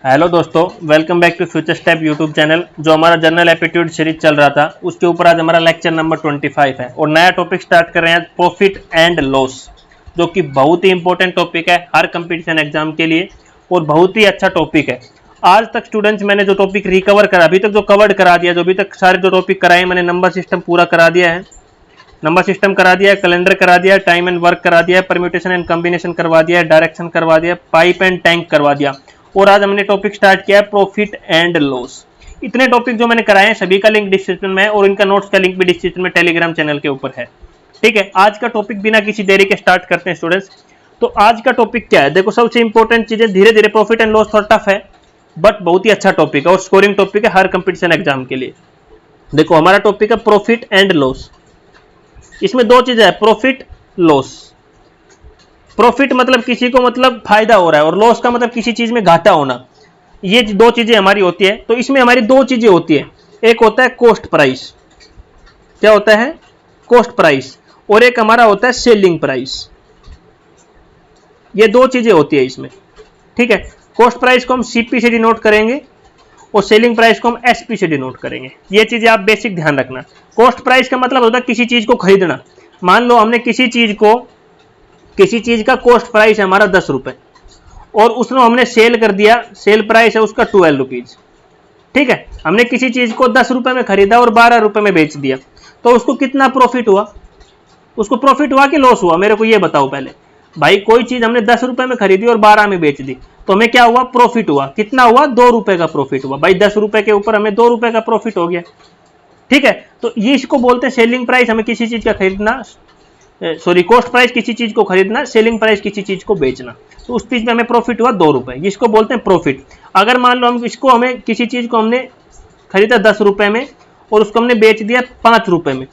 Hello दोस्तों, welcome back to Future Step YouTube channel. जो हमारा जनरल एप्टीट्यूड सीरीज चल रहा था उसके ऊपर आज हमारा लेक्चर नंबर 25 है और नया टॉपिक स्टार्ट कर रहे हैं, प्रॉफिट एंड लॉस, जो कि बहुत ही इंपॉर्टेंट टॉपिक है हर कंपटीशन एग्जाम के लिए और बहुत ही अच्छा टॉपिक है। आज तक स्टूडेंट्स मैंने जो टॉपिक रिकवर करा, अभी तक जो कवर्ड करा दिया, जो अभी तक सारे जो टॉपिक कराए मैंने, नंबर सिस्टम पूरा करा दिया है, नंबर सिस्टम करा दिया है, कैलेंडर करा दिया है, टाइम एंड वर्क करा दिया है, परम्यूटेशन एंड कॉम्बिनेशन करवा दिया है, डायरेक्शन करवा दिया, पाइप एंड टैंक करवा दिया और आज हमने टॉपिक स्टार्ट किया है प्रॉफिट एंड लॉस। इतने टॉपिक जो मैंने कराए हैं सभी का लिंक डिस्क्रिप्शन में है और इनका नोट्स का लिंक भी डिस्क्रिप्शन में टेलीग्राम चैनल के ऊपर है। ठीक है, आज का टॉपिक बिना किसी देरी के स्टार्ट करते हैं स्टूडेंट्स। तो आज का टॉपिक क्या है, देखो सबसे इंपॉर्टेंट चीजें, धीरे धीरे प्रॉफिट एंड लॉस थोड़ा टफ है बट बहुत ही अच्छा टॉपिक है और स्कोरिंग टॉपिक है हर कंपटीशन एग्जाम के लिए। देखो हमारा टॉपिक है प्रॉफिट एंड लॉस। इसमें दो चीजें है, प्रॉफिट लॉस। प्रॉफिट मतलब किसी को मतलब फायदा हो रहा है और लॉस का मतलब किसी चीज में घाटा होना। ये दो चीजें हमारी होती है। तो इसमें हमारी दो चीजें होती है, एक होता है कॉस्ट प्राइस। क्या होता है? Cost price. और एक हमारा होता है सेलिंग प्राइस। ये दो चीजें होती है इसमें। ठीक है, कॉस्ट प्राइस को हम सीपी से डिनोट करेंगे और सेलिंग प्राइस को हम एसपी से डिनोट करेंगे। ये चीजें आप बेसिक ध्यान रखना। कॉस्ट प्राइस का मतलब होता है किसी चीज को खरीदना। मान लो हमने किसी चीज का कॉस्ट प्राइस है हमारा 10 रुपए और उसमें हमने सेल कर दिया, सेल प्राइस है उसका 12 रुपीज। ठीक है, हमने किसी चीज को 10 रुपए में खरीदा और 12 रुपए में बेच दिया, तो उसको कितना प्रॉफिट हुआ? उसको प्रॉफिट हुआ कि लॉस हुआ? मेरे को ये बताओ पहले भाई। कोई चीज हमने 10 रुपए में खरीदी और 12 में बेच दी तो हमें क्या हुआ? प्रॉफिट हुआ। कितना हुआ? 2 रुपए का प्रॉफिट हुआ भाई। 10 रुपए के ऊपर हमें 2 रुपए का प्रॉफिट हो गया। ठीक है, तो ये इसको बोलते हैं सेलिंग प्राइस। हमें किसी चीज का खरीदना, सॉरी, कॉस्ट प्राइस किसी चीज को खरीदना, सेलिंग प्राइस किसी चीज को बेचना, तो उस चीज में हमें प्रॉफिट हुआ 2 रुपए, जिसको बोलते हैं प्रॉफिट। अगर मान लो हमें किसी चीज को हमने खरीदा 10 रुपए में और उसको हमने बेच दिया 5 रुपए में,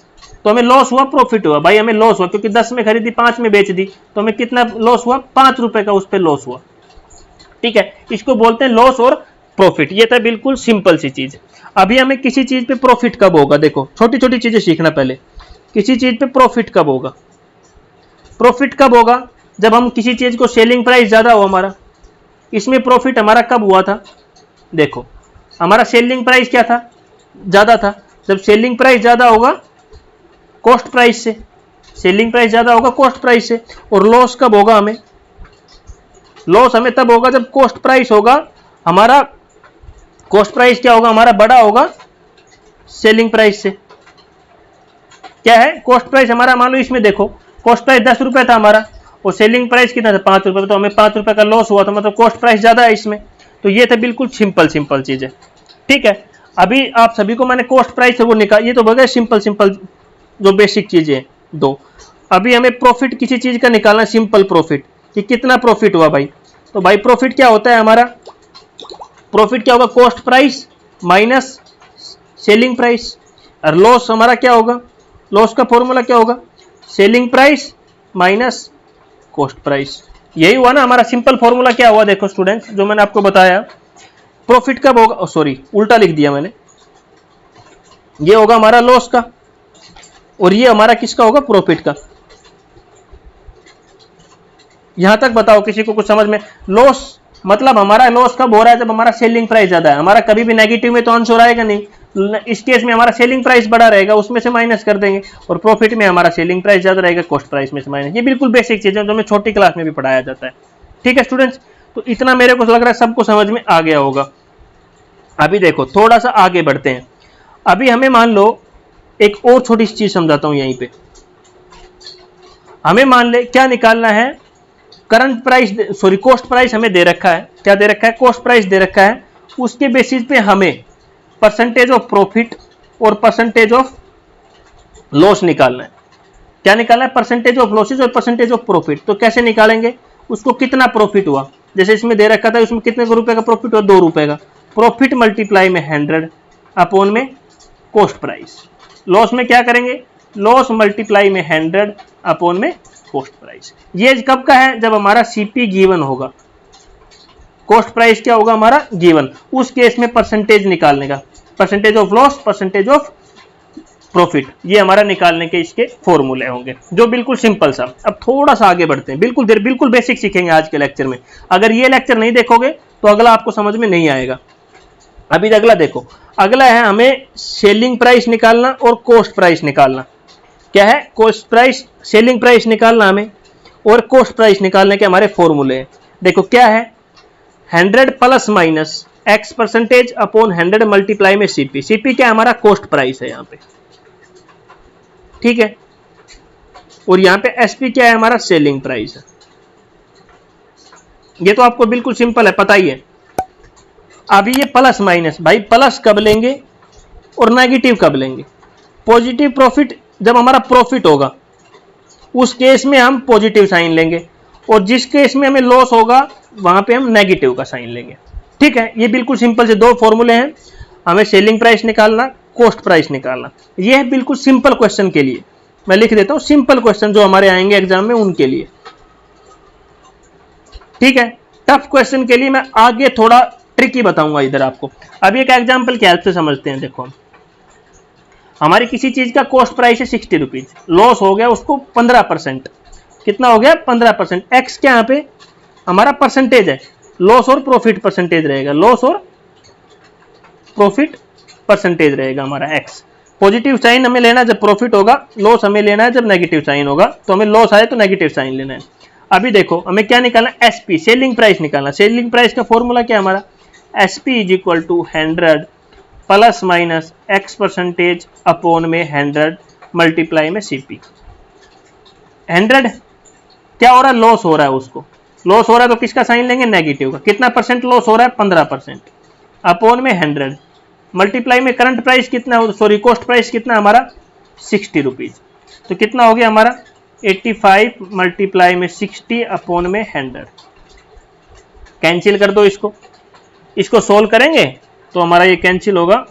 तो हमें लॉस हुआ प्रॉफिट हुआ? भाई हमें लॉस हुआ क्योंकि 10 में खरीदी 5 में बेच दी, तो हमें कितना लॉस हुआ? 5 रुपए का उस पर लॉस हुआ। ठीक है, इसको बोलते हैं लॉस और प्रॉफिट। ये था बिल्कुल सिंपल सी चीज। अभी हमें किसी चीज पे प्रॉफिट कब होगा, देखो छोटी छोटी चीजें सीखना पहले। किसी चीज पे प्रॉफिट कब होगा? प्रॉफिट कब होगा? जब हम किसी चीज को सेलिंग प्राइस ज्यादा हो हमारा। इसमें प्रॉफिट हमारा कब हुआ था? देखो हमारा सेलिंग प्राइस क्या था? ज्यादा था। जब सेलिंग प्राइस ज्यादा होगा कॉस्ट प्राइस से, सेलिंग प्राइस ज्यादा होगा कॉस्ट प्राइस से। और लॉस कब होगा हमें? लॉस हमें तब होगा जब कॉस्ट प्राइस होगा हमारा, कॉस्ट प्राइस क्या होगा हमारा? बड़ा होगा सेलिंग प्राइस से। क्या है? कॉस्ट प्राइस हमारा, मान लो इसमें देखो कॉस्ट प्राइस 10 रुपए था हमारा और सेलिंग प्राइस कितना था? 5 रुपए, तो हमें 5 रुपए का लॉस हुआ था, मतलब कॉस्ट प्राइस ज्यादा है इसमें। तो ये था बिल्कुल सिंपल चीज है। ठीक है, अभी आप सभी को मैंने कॉस्ट प्राइस से वो निकाल, ये तो बगैर सिंपल जो बेसिक चीजें दो। अभी हमें प्रॉफिट किसी चीज का निकालना, सिंपल प्रॉफिट, कि कितना प्रॉफिट हुआ भाई। तो भाई प्रॉफिट क्या होता है हमारा? प्रॉफिट क्या होगा? Cost price minus selling price. और लॉस हमारा क्या होगा? लॉस का फॉर्मूला क्या होगा? Selling price minus cost price. यही हुआ ना हमारा सिंपल फॉर्मूला। क्या हुआ देखो स्टूडेंट्स, जो मैंने आपको बताया। प्रॉफिट कब होगा? सॉरी, उल्टा लिख दिया मैंने। ये होगा हमारा लॉस का और ये हमारा किसका होगा? प्रॉफिट का। यहां तक बताओ किसी को कुछ समझ में? लॉस मतलब हमारा लॉस कब हो रहा है? जब हमारा सेलिंग प्राइस ज्यादा है। हमारा कभी भी नेगेटिव में तो आंसर आएगा नहीं। इस केस में हमारा सेलिंग प्राइस बड़ा रहेगा, उसमें से माइनस कर देंगे। और प्रॉफिट में हमारा सेलिंग प्राइस ज्यादा रहेगा, कॉस्ट प्राइस में से माइनस। ये बिल्कुल बेसिक चीज है जो हमें छोटी क्लास में भी पढ़ाया जाता है। ठीक है स्टूडेंट्स, तो इतना मेरे को लग रहा है सबको समझ में आ गया होगा। अभी देखो थोड़ा सा आगे बढ़ते हैं। अभी हमें मान लो एक और छोटी सी चीज समझाता हूं यहीं पे। हमें मान ले क्या निकालना है? Current price, sorry cost price हमें दे रखा है। क्या दे रखा है? कॉस्ट प्राइस दे रखा है। उसके बेसिस पे हमें परसेंटेज ऑफ प्रॉफिट और परसेंटेज ऑफ लॉस निकालना है। क्या निकालना है? परसेंटेज ऑफ लॉसेज और परसेंटेज ऑफ प्रॉफिट। तो कैसे निकालेंगे? उसको कितना प्रॉफिट हुआ, जैसे इसमें दे रखा था, उसमें कितने रुपए का प्रॉफिट हुआ? 2 रुपए का। प्रॉफिट मल्टीप्लाई में 100 अपॉन में कॉस्ट प्राइस। लॉस में क्या करेंगे? लॉस मल्टीप्लाई में 100 अपॉन में कॉस्ट प्राइस। ये कब का है? जब हमारा सीपी गिवन होगा, कॉस्ट प्राइस क्या होगा हमारा? गिवन। उस केस में परसेंटेज निकालने का, percentage of loss, percentage of profit, ये हमारा निकालने के इसके फॉर्मूले होंगे, जो बिल्कुल सिंपल सा। अब थोड़ा सा आगे बढ़ते हैं, बिल्कुल बेसिक सीखेंगे आज के लेक्चर में। अगर ये लेक्चर नहीं देखोगे तो अगला आपको समझ में नहीं आएगा। अभी अगला देखो, अगला है हमें सेलिंग प्राइस निकालना और कॉस्ट प्राइस निकालना। क्या है? कॉस्ट प्राइस, सेलिंग प्राइस निकालना हमें और कॉस्ट प्राइस निकालने के हमारे फॉर्मूले हैं। देखो क्या है, 100 plus minus x percentage upon 100 multiply में सीपी। सीपी क्या है? हमारा कॉस्ट प्राइस है यहाँ पे, ठीक है। और यहाँ पे एसपी क्या है? हमारा सेलिंग प्राइस है। ये तो आपको बिल्कुल सिंपल है, पता ही है। अभी ये प्लस माइनस, भाई प्लस कब लेंगे और नेगेटिव कब लेंगे? पॉजिटिव प्रॉफिट जब हमारा प्रॉफिट होगा उस केस में हम पॉजिटिव साइन लेंगे, और जिस केस में हमें लॉस होगा वहां पे हम नेगेटिव का साइन लेंगे, ठीक है। ये बिल्कुल सिंपल से दो फॉर्मूले हैं, हमें सेलिंग प्राइस निकालना, कॉस्ट प्राइस निकालना। ये है बिल्कुल सिंपल क्वेश्चन के लिए, मैं लिख देता हूं सिंपल क्वेश्चन जो हमारे आएंगे एग्जाम में उनके लिए, ठीक है। टफ क्वेश्चन के लिए मैं आगे थोड़ा ट्रिकी बताऊंगा इधर आपको। अभी एक एग्जाम्पल की हेल्प से समझते हैं। देखो हमारी किसी चीज का कॉस्ट प्राइस है 60 रुपीज, लॉस हो गया उसको 15%। कितना हो गया? 15%। एक्स क्या यहाँ पे हमारा परसेंटेज है, लॉस और प्रॉफिट परसेंटेज रहेगा, लॉस और प्रॉफिट परसेंटेज रहेगा हमारा एक्स। पॉजिटिव साइन हमें लेना है जब प्रॉफिट होगा, लॉस हमें लेना है जब नेगेटिव साइन होगा। तो हमें लॉस आए तो नेगेटिव साइन लेना है। अभी देखो हमें क्या निकालना है? एसपी, सेलिंग प्राइस निकालना। सेलिंग प्राइस का फॉर्मूला क्या है हमारा? SP is equal to 100 plus minus X percentage upon में 100 मल्टीप्लाई में सीपी। 100 क्या हो रहा है? लॉस हो रहा है, उसको लॉस हो रहा है तो किसका साइन लेंगे? नेगेटिव का। कितना परसेंट लॉस हो रहा है? 15%। अपॉन में 100 मल्टीप्लाई में करंट प्राइस कितना हो, सॉरी कॉस्ट प्राइस कितना हमारा? 60 रुपीज। तो कितना हो गया हमारा? 85 मल्टीप्लाई में 60 अपॉन में 100। कैंसिल कर दो इसको, इसको सोल्व करेंगे तो हमारा ये कैंसिल होगा,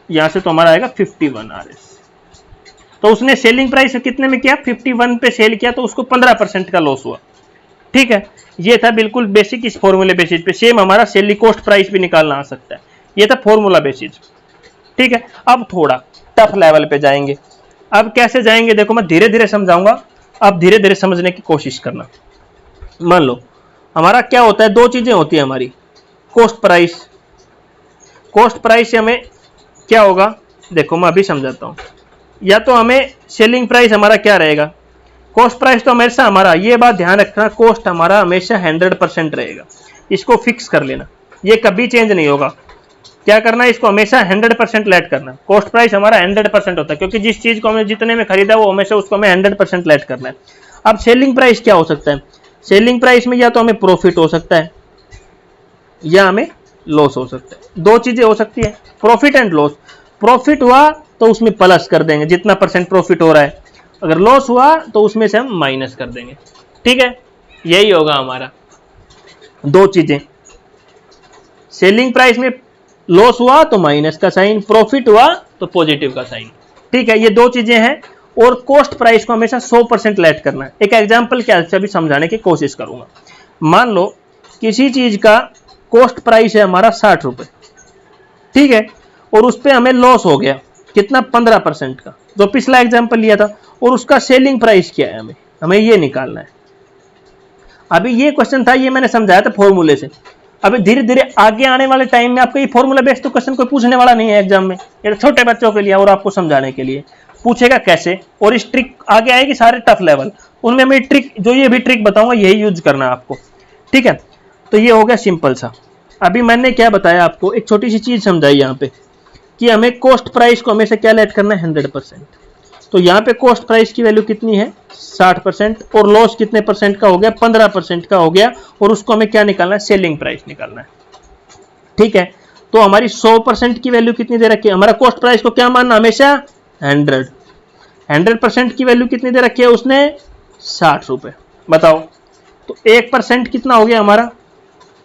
यहां से तो हमारा आएगा 51 RS। तो उसने सेलिंग प्राइस कितने में किया? 51 पे सेल किया, तो उसको 15% का लॉस हुआ, ठीक है। ये था बिल्कुल बेसिक, इस फॉर्मूले बेसिस पे सेम हमारा सेलिंग कॉस्ट प्राइस भी निकालना आ सकता है। ये था फॉर्मूला बेसिस, ठीक है। अब थोड़ा टफ लेवल पे जाएंगे। अब कैसे जाएंगे? देखो मैं धीरे धीरे समझाऊंगा, आप धीरे धीरे समझने की कोशिश करना। मान लो हमारा क्या होता है, दो चीजें होती है हमारी, कॉस्ट प्राइस। कॉस्ट प्राइस से हमें क्या होगा? देखो मैं अभी समझाता हूं। या तो हमें सेलिंग प्राइस हमारा क्या रहेगा? कॉस्ट प्राइस तो हमेशा हमारा, ये बात ध्यान रखना, कॉस्ट हमारा हमेशा 100% रहेगा। इसको फिक्स कर लेना, ये कभी चेंज नहीं होगा। क्या करना है? इसको हमेशा 100% लेट करना। कॉस्ट प्राइस हमारा 100% होता है, क्योंकि जिस चीज को हमने जितने में खरीदा वो हमेशा उसको हमें 100% लेट करना है। अब सेलिंग प्राइस क्या हो सकता है? सेलिंग प्राइस में या तो हमें प्रॉफिट हो सकता है या हमें लॉस हो सकता है। दो चीजें हो सकती है, प्रॉफिट एंड लॉस। प्रॉफिट हुआ तो उसमें प्लस कर देंगे जितना परसेंट प्रॉफिट हो रहा है, अगर लॉस हुआ तो उसमें से हम माइनस कर देंगे, ठीक है। यही होगा हमारा, दो चीजें। सेलिंग प्राइस में लॉस हुआ तो माइनस का साइन, प्रॉफिट हुआ तो पॉजिटिव का साइन, ठीक है। ये दो चीजें हैं। और कॉस्ट प्राइस को हमेशा 100% लेट करना है। एक एग्जांपल के हेल्प से अभी समझाने की कोशिश करूंगा। मान लो किसी चीज का कॉस्ट प्राइस है हमारा 60 रुपए, ठीक है, और उस पर हमें लॉस हो गया कितना? 15% का, जो पिछला एग्जांपल लिया था। और उसका सेलिंग प्राइस क्या है? हमें ये निकालना है। अभी ये क्वेश्चन था, ये मैंने समझाया था फॉर्मूले से। अभी धीरे धीरे आगे आने वाले टाइम में आपका ये फॉर्मूला बेस्ड तो क्वेश्चन कोई पूछने वाला नहीं है एग्जाम में, ये छोटे बच्चों के लिए और आपको समझाने के लिए पूछेगा कैसे। और इस ट्रिक आगे आएगी सारे टफ लेवल, उनमें मैं ट्रिक, जो ये भी ट्रिक बताऊंगा यही यूज करना आपको, ठीक है। तो ये हो गया सिंपल सा। अभी मैंने क्या बताया आपको, एक छोटी सी चीज समझाई यहाँ पे कि हमें कॉस्ट प्राइस को हमेशा क्या लेट करना है? 100%। तो यहाँ पे कॉस्ट प्राइस की वैल्यू कितनी है? 60%। और लॉस कितने परसेंट का हो गया? 15% का हो गया। और उसको हमें क्या निकालना है? सेलिंग प्राइस निकालना है, ठीक है। तो हमारी 100% की वैल्यू कितनी दे रखी है? हमारा कॉस्ट प्राइस को क्या मानना हमेशा? 100। 100% की वैल्यू कितनी दे रखी है उसने? 60 रुपए। बताओ तो 1% कितना हो गया हमारा?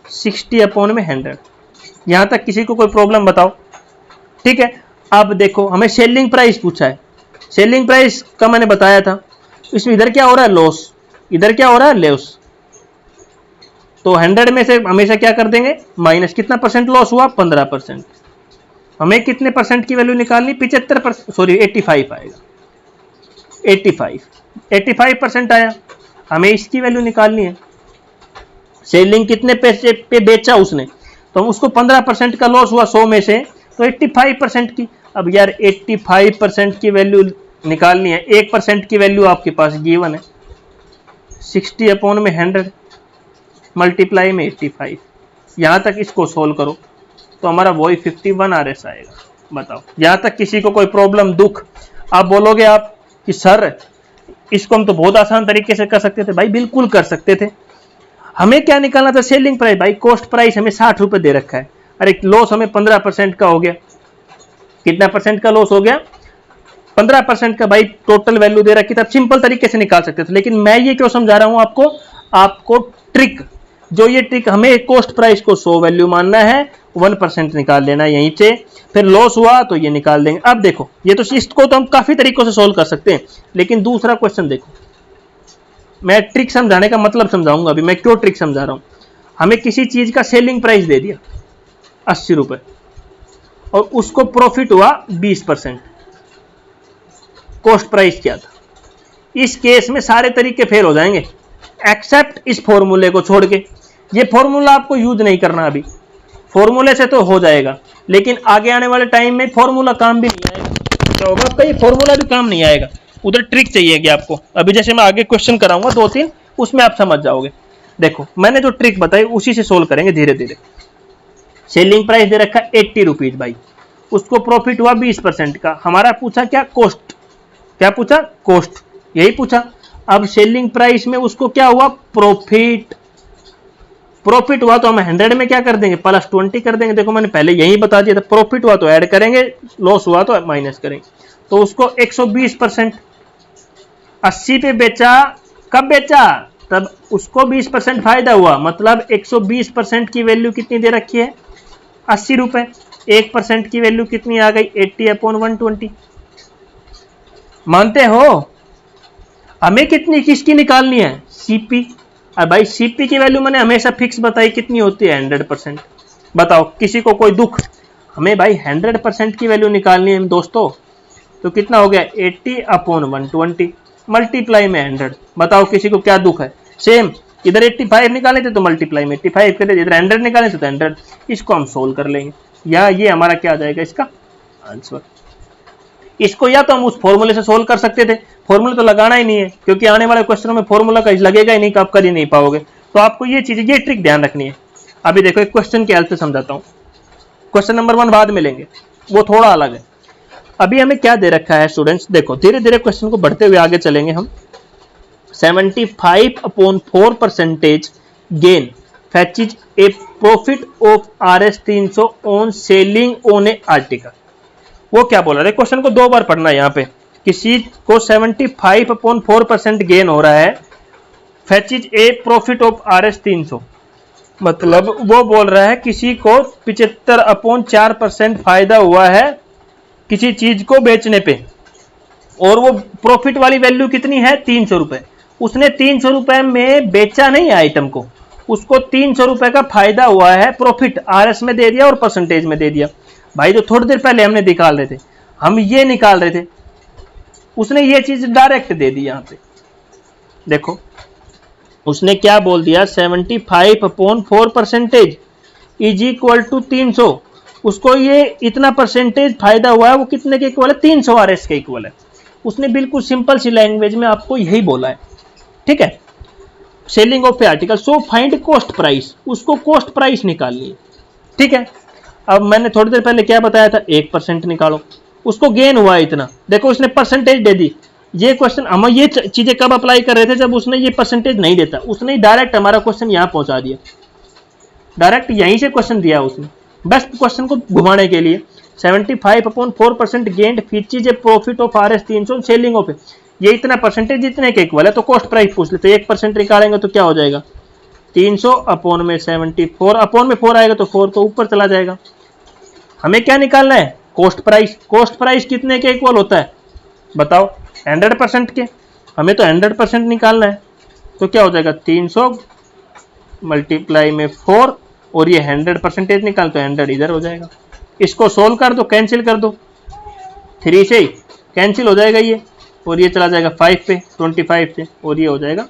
60 अपॉन में 100। यहां तक किसी को कोई प्रॉब्लम बताओ, ठीक है। अब देखो हमें सेलिंग प्राइस पूछा है। सेलिंग प्राइस का मैंने बताया था, इसमें इधर क्या हो रहा है? लॉस, इधर क्या हो रहा है? लॉस। तो 100 में से हमेशा क्या कर देंगे? माइनस। कितना परसेंट लॉस हुआ? 15%। हमें कितने परसेंट की वैल्यू निकालनी? 75%, सॉरी 85 आएगा। 85% आया, हमें इसकी वैल्यू निकालनी है। सेलिंग कितने पैसे पे बेचा उसने, तो उसको 15% का लॉस हुआ 100 में से, तो 85% की। अब यार 85% की वैल्यू निकालनी है, 1% की वैल्यू आपके पास गिवन है, 60 अपॉन में 100 मल्टीप्लाई में 85। यहां तक इसको सोल्व करो तो हमारा वही 51 RS आएगा। बताओ, यहां तक किसी को कोई प्रॉब्लम, दुख? आप बोलोगे आप कि सर इसको हम तो बहुत आसान तरीके से कर सकते थे। भाई बिल्कुल कर सकते थे। हमें क्या निकालना था? Selling price. भाई कॉस्ट प्राइस हमें 60 रुपए दे रखा है, अरे लॉस हमें 15% का हो गया। कितना परसेंट का लॉस हो गया? 15% का। भाई टोटल वैल्यू दे रखी थी, आप सिंपल तरीके से निकाल सकते थे। लेकिन मैं ये क्यों समझा रहा हूं आपको ट्रिक, जो ये ट्रिक, हमें कॉस्ट प्राइस को 100 वैल्यू मानना है, 1% निकाल लेना यहीं से, फिर लॉस हुआ तो ये निकाल देंगे। अब देखो, ये तो इसको तो हम काफी तरीकों से सोल्व कर सकते हैं, लेकिन दूसरा क्वेश्चन देखो। मैं ट्रिक समझाने का मतलब समझाऊंगा अभी, मैं क्यों ट्रिक समझा रहा हूं। हमें किसी चीज का सेलिंग प्राइस दे दिया 80 रुपए और उसको प्रॉफिट हुआ 20%, कॉस्ट प्राइस क्या था? इस केस में सारे तरीके फेल हो जाएंगे एक्सेप्ट इस फॉर्मूले को छोड़ के। ये फॉर्मूला आपको यूज नहीं करना अभी, फॉर्मूले से तो हो जाएगा, लेकिन आगे आने वाले टाइम में फॉर्मूला काम भी नहीं आएगा। क्या होगा आपका? ये फॉर्मूला भी काम नहीं आएगा, उधर ट्रिक चाहिएगी आपको। अभी जैसे मैं आगे क्वेश्चन कराऊंगा 2-3, उसमें आप समझ जाओगे। देखो मैंने जो ट्रिक बताई उसी से सोल्व करेंगे धीरे धीरे। सेलिंग प्राइस दे रखा 80 रुपीज भाई, उसको प्रॉफिट हुआ 20% का। हमारा पूछा क्या? कॉस्ट। क्या पूछा? कॉस्ट, यही पूछा। अब सेलिंग प्राइस में उसको क्या हुआ? प्रॉफिट। प्रॉफिट हुआ तो हम 100 में क्या कर देंगे? +20 कर देंगे। देखो मैंने पहले यही बता दिया था, प्रॉफिट हुआ तो ऐड करेंगे, लॉस हुआ तो माइनस करेंगे। तो उसको 120%, 80 पे बेचा। कब बेचा? तब उसको 20% फायदा हुआ, मतलब 120% की वैल्यू कितनी दे रखी है? 80 रुपए। 1% की वैल्यू कितनी आ गई? 80/120। मानते हो? हमें कितनी, किसकी निकालनी है? सीपी। और भाई सीपी की वैल्यू मैंने हमेशा फिक्स बताई, कितनी होती है? 100%। बताओ किसी को कोई दुख? हमें भाई 100% की वैल्यू निकालनी है दोस्तों। तो कितना हो गया? 80/120 मल्टीप्लाई में 100। बताओ किसी को क्या दुख है? सेम, इधर 85 निकाले थे तो मल्टीप्लाई में 85 कर दे, इधर 100 निकाले थे तो 100। इसको हम सोल्व कर लेंगे, या ये हमारा क्या आ जाएगा इसका आंसर। इसको या तो हम उस फॉर्मूले से सोल्व कर सकते थे, फॉर्मूला तो लगाना ही नहीं है, क्योंकि आने वाले क्वेश्चनों में फॉर्मूला का लगेगा ही नहीं, आप कर ही नहीं पाओगे। तो आपको ये चीज, ये ट्रिक ध्यान रखनी है। अभी देखो एक क्वेश्चन की हेल्प से समझाता हूं। क्वेश्चन नंबर 1 बाद में लेंगे, वो थोड़ा अलग है। अभी हमें क्या दे रखा है स्टूडेंट्स? देखो धीरे धीरे क्वेश्चन को बढ़ते हुए आगे चलेंगे हम। 75/4% gain fetches a profit of Rs 300 on selling on a article। वो क्या बोल रहा है? क्वेश्चन को 2 बार पढ़ना है। यहाँ पे किसी को 75/4% गेन हो रहा है, fetches a profit of Rs 300, मतलब वो बोल रहा है किसी को 75/4% फायदा हुआ है किसी चीज को बेचने पे, और वो प्रॉफिट वाली वैल्यू कितनी है? 300 रुपए। उसने 300 रुपए में बेचा नहीं आइटम को, उसको 300 रुपए का फायदा हुआ है, प्रॉफिट आरएस में दे दिया और परसेंटेज में दे दिया। भाई जो थोड़ी देर पहले हमने निकाल रहे थे, हम ये निकाल रहे थे, उसने ये चीज डायरेक्ट दे दी। यहां पे देखो उसने क्या बोल दिया? 75/4% इज इक्वल टू 300। उसको ये इतना परसेंटेज फायदा हुआ है, वो कितने के इक्वल है? 300 आरएस के इक्वल है। उसने बिल्कुल सिंपल सी लैंग्वेज में आपको यही बोला है, ठीक है। Selling of article, so find cost price, उसको कॉस्ट प्राइस निकालनी है, ठीक है। अब मैंने थोड़ी देर पहले क्या बताया था? 1% निकालो। उसको गेन हुआ इतना, देखो उसने परसेंटेज दे दी। ये क्वेश्चन हम ये चीजें कब अप्लाई कर रहे थे? जब उसने ये परसेंटेज नहीं देता, उसने डायरेक्ट हमारा क्वेश्चन यहां पहुंचा दिया, डायरेक्ट यहीं से क्वेश्चन दिया उसने, बस क्वेश्चन को घुमाने के लिए। 75/4% gained features A profit of RS 300 selling of, ये इतना परसेंटेज जितने के इक्वल है, तो कॉस्ट प्राइस पूछ लेते। 1% निकालेंगे तो क्या हो जाएगा? 300 अपॉन में 74, अपॉन में 4 आएगा तो 4 तो ऊपर चला जाएगा। हमें क्या निकालना है? Cost price. कॉस्ट प्राइस कितने के इक्वल होता है? बताओ। 100% के। हमें तो 100% निकालना है, तो क्या हो जाएगा? 300 मल्टीप्लाई में 4, और ये 100% निकाल तो 100 इधर हो जाएगा। इसको सोल्व कर दो, कैंसिल कर दो, 3 से कैंसिल हो जाएगा ये, और ये चला जाएगा 5 पे 25 से, और ये हो जाएगा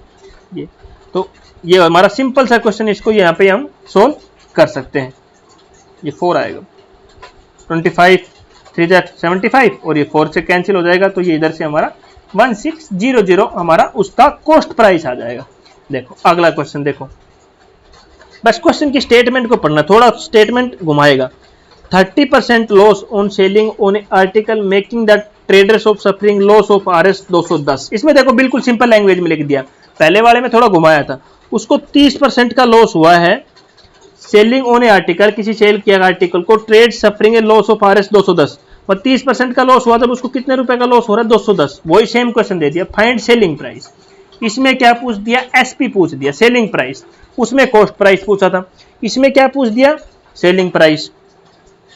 ये। तो ये हमारा सिंपल सा क्वेश्चन, इसको यहाँ पे हम सोल्व कर सकते हैं। ये 4 आएगा, 25 3 75 और ये 4 से कैंसिल हो जाएगा, तो ये इधर से हमारा 1600 हमारा उसका कॉस्ट प्राइस आ जाएगा। देखो अगला क्वेश्चन देखो, बस क्वेश्चन की स्टेटमेंट को पढ़ना, थोड़ा स्टेटमेंट घुमाएगा। 30% loss on selling on A article making the traders of suffering loss of RS 210। इसमें देखो बिल्कुल सिंपल लैंग्वेज में लिख दिया, पहले वाले में थोड़ा घुमाया था। उसको 30% का लॉस हुआ है सेलिंग ऑन ए आर्टिकल, किसी सेल किया आर्टिकल को, trade suffering A loss of RS 210, और 30% का लॉस हुआ तब उसको कितने रुपए का लॉस हो रहा है, 210। वही सेम क्वेश्चन दे दिया, फाइंड सेलिंग प्राइस। इसमें क्या पूछ दिया, SP पूछ दिया, सेलिंग प्राइस। उसमें कॉस्ट प्राइस पूछा था, इसमें क्या पूछ दिया, सेलिंग प्राइस।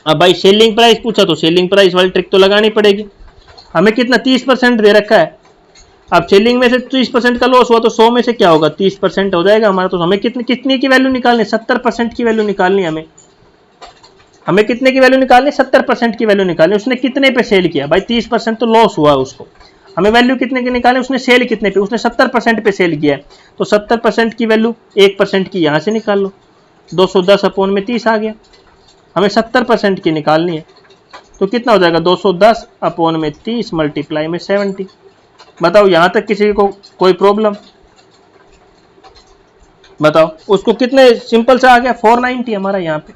अब भाई सेलिंग प्राइस पूछा तो सेलिंग प्राइस वाली ट्रिक तो लगानी पड़ेगी। हमें कितना 30% दे रखा है, अब सेलिंग में से 30% का लॉस हुआ तो 100 में से क्या होगा, 30% हो जाएगा हमारा। तो हमें कितनी की वैल्यू निकालनी, 70% की वैल्यू निकालनी। हमें कितने की वैल्यू निकालनी, 70% की वैल्यू निकालनी। उसने कितने पे सेल किया भाई, 30% तो लॉस हुआ उसको, हमें वैल्यू कितने की निकालनी, उसने सेल कितने पे, उसने 70% पे सेल किया है, तो 70% की वैल्यू 1% की यहाँ से निकाल लो, 210 अपॉन में 30 आ गया। हमें 70% की निकालनी है, तो कितना हो जाएगा, 210 अपॉन में 30 मल्टीप्लाई में 70। बताओ यहाँ तक किसी को कोई प्रॉब्लम, बताओ। उसको कितने सिंपल से आ गया, 490 हमारा यहाँ पे,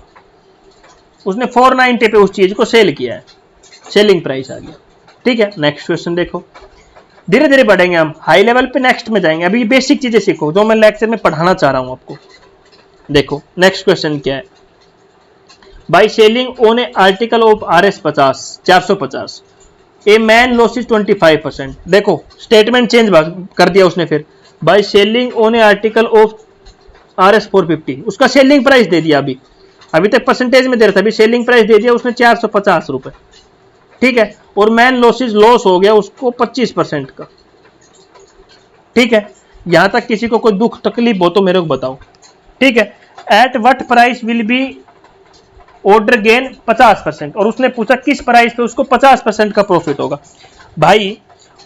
उसने 490 पे उस चीज को सेल किया है, सेलिंग प्राइस आ गया। ठीक है, नेक्स्ट क्वेश्चन देखो, धीरे धीरे बढ़ेंगे हम, हाई लेवल पे नेक्स्ट में जाएंगे। अभी बेसिक चीजें सीखो जो मैं लेक्चर में पढ़ाना चाह रहा हूं आपको। देखो नेक्स्ट क्वेश्चन क्या है, by selling on A article of RS 450 a man losses 25%। देखो स्टेटमेंट चेंज कर दिया उसने, फिर by selling on A article of RS 450, उसका सेलिंग प्राइस दे दिया। अभी तक परसेंटेज में दे रहा था, अभी सेलिंग प्राइस दे दिया उसने 450 रुपए। ठीक है, और मैन लॉसेस लॉस हो गया उसको 25% का। ठीक है, यहां तक किसी को कोई दुख तकलीफ हो तो मेरे को बताओ। ठीक है, at what price will be order gain 50%, और उसने पूछा किस प्राइस पे उसको 50% का प्रॉफिट होगा। भाई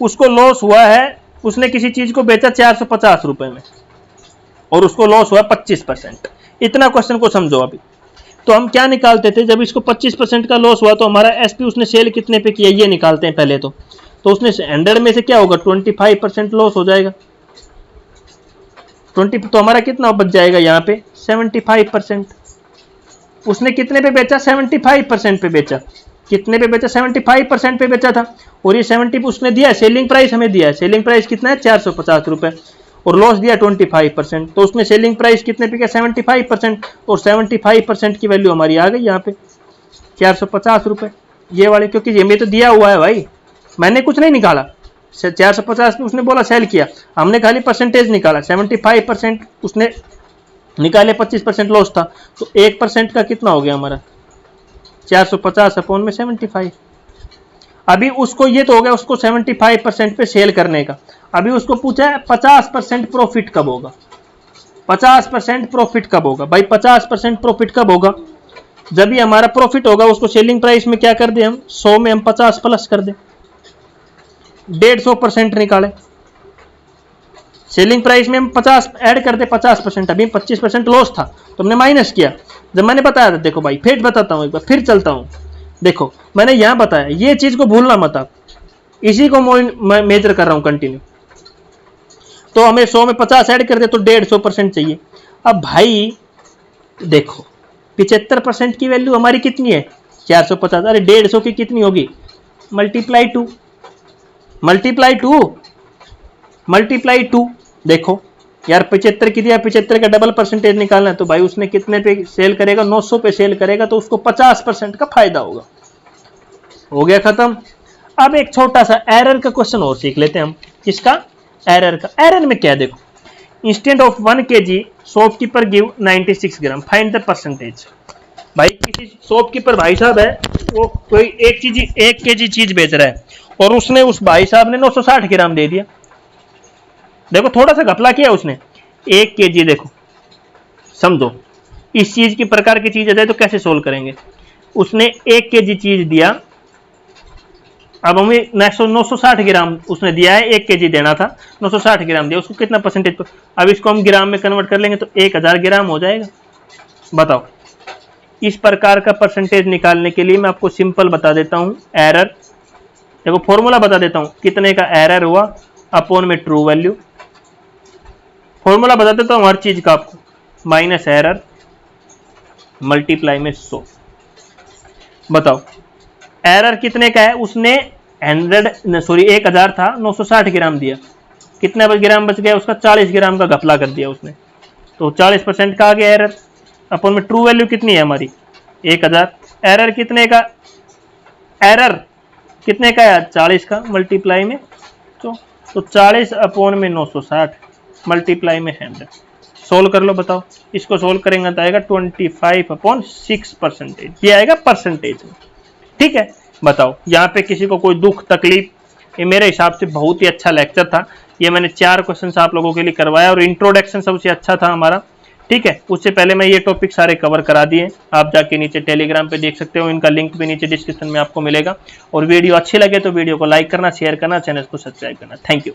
उसको लॉस हुआ है, उसने किसी चीज को बेचा 450 रुपए में और उसको लॉस हुआ 25%। इतना क्वेश्चन को समझो। अभी तो हम क्या निकालते थे, जब इसको 25% का लॉस हुआ तो हमारा SP उसने सेल कितने पे किया ये निकालते हैं पहले। तो उसने 100 में से क्या होगा, 25% लॉस हो जाएगा। 20 तो हमारा कितना बच जाएगा यहाँ पे, 75%। उसने कितने पे बेचा, 75% पे बेचा। कितने पे बेचा, 75% पे बेचा था, और ये 70 उसने दिया, सेलिंग प्राइस हमें दिया है। सेलिंग प्राइस कितना है, 450 रुपए, और लॉस दिया 25%। तो उसने सेलिंग प्राइस कितने पे किया, 75%, और 75% की वैल्यू हमारी आ गई यहाँ पे 450 रुपए ये वाले, क्योंकि ये में तो दिया हुआ है भाई, मैंने कुछ नहीं निकाला। 450 में उसने बोला सेल किया, हमने खाली परसेंटेज निकाला। 75% उसने निकाले, 25% लॉस था, तो 1% का कितना हो गया हमारा, 450 अपॉन में 75। अभी उसको ये तो हो गया उसको 75% पे सेल करने का। अभी उसको पूछा है 50% प्रॉफिट कब होगा। 50% प्रॉफिट कब होगा भाई, 50% प्रॉफिट कब होगा, जब भी हमारा प्रॉफिट होगा उसको सेलिंग प्राइस में क्या कर दे हम, 100 में हम 50 प्लस कर दे, 150% निकाले। सेलिंग प्राइस में हम 50 ऐड कर दे, 50%, अभी 25% लॉस था तो हमने माइनस किया। जब मैंने बताया था, देखो भाई फिर बताता हूं, एक बार फिर चलता हूं। देखो मैंने यहां बताया, ये चीज को भूलना मत आप, इसी को मेजर कर रहा हूं कंटिन्यू। तो हमें 100 में 50 ऐड कर दे तो 150% चाहिए। अब भाई देखो 75% की वैल्यू हमारी कितनी है, 450। अरे 150 की कितनी होगी, मल्टीप्लाई 2, मल्टीप्लाई 2, मल्टीप्लाई 2। देखो यार 75 की दिया, 75 का डबल परसेंटेज निकालना है, तो भाई उसने कितने पे सेल करेगा, 900 पे सेल करेगा, तो उसको 50% का फायदा होगा। हो गया खत्म। अब एक छोटा सा एरर का क्वेश्चन और सीख लेते हैं हम। किसका, एरर का। एरर में क्या, देखो instant of 1 kg shopkeeper give 96 gram, find the percentage. भाई किसी शॉपकीपर भाई साहब है, वो कोई 1 kg चीज बेच रहा है, और उसने उस भाई साहब ने 960 ग्राम दे दिया। देखो थोड़ा सा घपला किया उसने, 1 kg। देखो समझो, इस चीज की प्रकार की चीज है तो कैसे सोल्व करेंगे। उसने 1 kg चीज दिया, अब हमें 960 ग्राम उसने दिया है, 1 kg देना था, 960 ग्राम दिया, उसको कितना परसेंटेज, अब इसको हम ग्राम में कन्वर्ट कर लेंगे तो 1000 ग्राम हो जाएगा। बताओ, इस प्रकार का परसेंटेज निकालने के लिए मैं आपको सिंपल बता देता हूं, एरर, देखो फॉर्मूला बता देता हूं, कितने का एरर हुआ अपॉन में ट्रू वैल्यू, फॉर्मूला बता देता हूं हर चीज का आपको, माइनस एरर मल्टीप्लाई में 100। बताओ एरर कितने का है, उसने 1000 था, 960 ग्राम दिया, कितना ग्राम बच गया उसका, 40 ग्राम का घपला कर दिया उसने, तो 40% का आ गया एरर। अपन में ट्रू वैल्यू कितनी है हमारी 1000, एरर कितने का, एरर कितने का है 40 का, मल्टीप्लाई में तो 40 अपॉन में 960 मल्टीप्लाई में 100। सोल्व कर लो, बताओ इसको सोल्व करेंगे तो आएगा 25/6%, ये आएगा परसेंटेज में। ठीक है, बताओ यहाँ पे किसी को कोई दुख तकलीफ, ये मेरे हिसाब से बहुत ही अच्छा लेक्चर था, ये मैंने 4 क्वेश्चन आप लोगों के लिए करवाया और इंट्रोडक्शन सबसे अच्छा था हमारा। ठीक है, उससे पहले मैं ये टॉपिक सारे कवर करा दिए, आप जाके नीचे टेलीग्राम पे देख सकते हो, इनका लिंक भी नीचे डिस्क्रिप्शन में आपको मिलेगा। और वीडियो अच्छी लगे तो वीडियो को लाइक करना, शेयर करना, चैनल को सब्सक्राइब करना। Thank you.